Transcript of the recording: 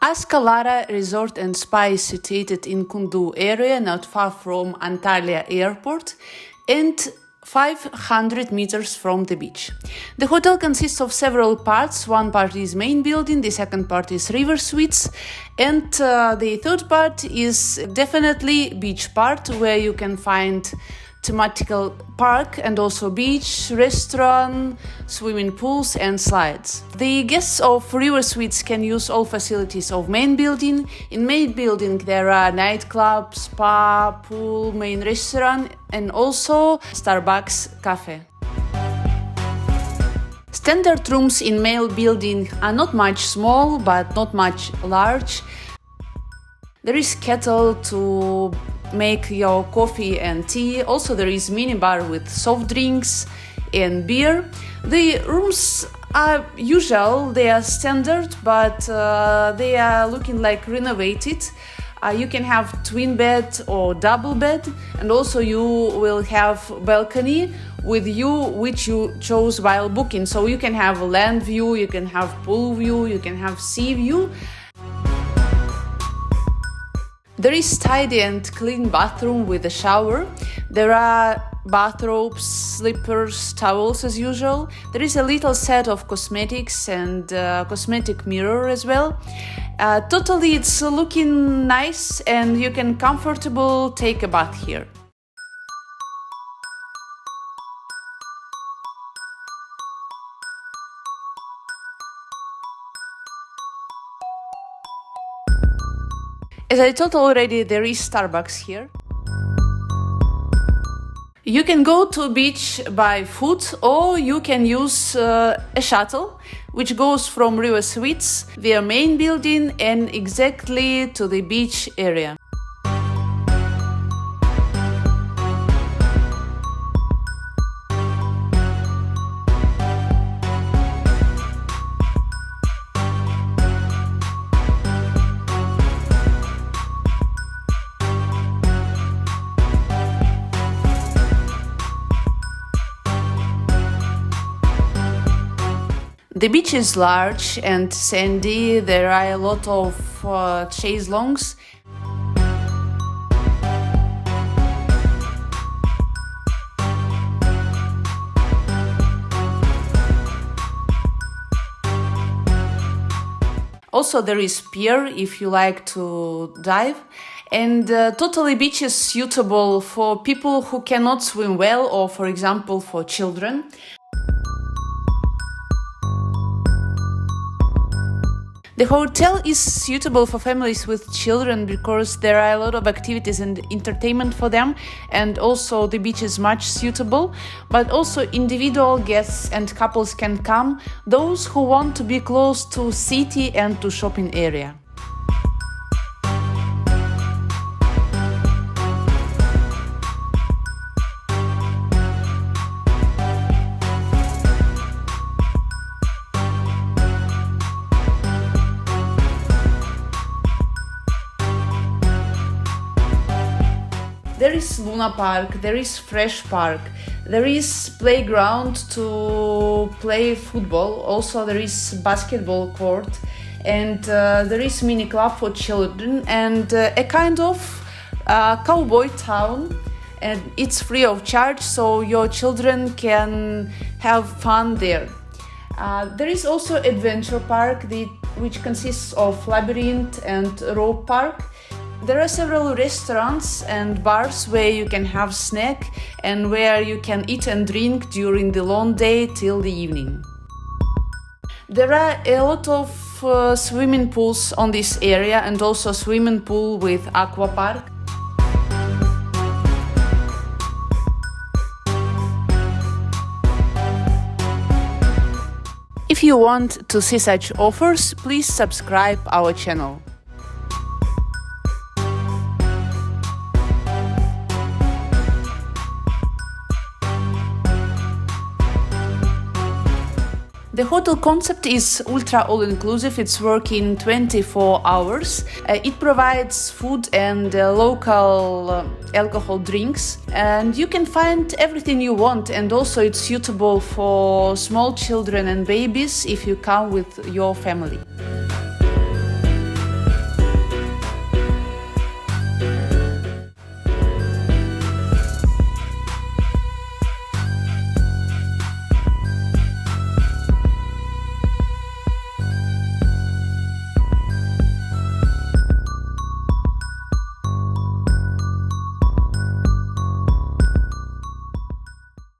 Aska Lara Resort and Spa is situated in Kundu area, not far from Antalya Airport, and 500 meters from the beach. The hotel consists of several parts. One part is main building, the second part is river suites, and the third part is definitely beach part, where you can find thematical park and also beach, restaurant, swimming pools and slides. The guests of river suites can use all facilities of main building. In main building there are nightclub, spa, pool, main restaurant and also Starbucks cafe. Standard rooms in main building are not much small but not much large. There is kettle to make your coffee and tea. Also there is mini bar with soft drinks and beer. The rooms are usual, they are standard, but they are looking like renovated. You can have twin bed or double bed, and also you will have balcony with view which you chose while booking. So you can have a land view, you can have pool view, you can have sea view. There is tidy and clean bathroom with a shower. There are bathrobes, slippers, towels as usual. There is a little set of cosmetics and cosmetic mirror as well. Totally it's looking nice and you can comfortable take a bath here. As I told already, there is Starbucks here. You can go to beach by foot or you can use a shuttle which goes from river suites via main building and exactly to the beach area. The beach is large and sandy. There are a lot of chaise longues. Also there is pier if you like to dive. And totally beach is suitable for people who cannot swim well or for example for children. The hotel is suitable for families with children because there are a lot of activities and entertainment for them, and also the beach is much suitable, but also individual guests and couples can come, those who want to be close to city and to shopping area. There is Luna Park, there is Fresh Park, there is playground to play football, also there is basketball court, and there is mini club for children and a kind of cowboy town, and it's free of charge so your children can have fun there. There is also adventure park which consists of labyrinth and rope park. There are several restaurants and bars where you can have snack and where you can eat and drink during the long day till the evening. There are a lot of swimming pools on this area and also swimming pool with aqua park. If you want to see such offers, please subscribe our channel. The hotel concept is ultra all-inclusive. It's working 24 hours. It provides food and local alcohol drinks, and you can find everything you want, and also it's suitable for small children and babies if you come with your family.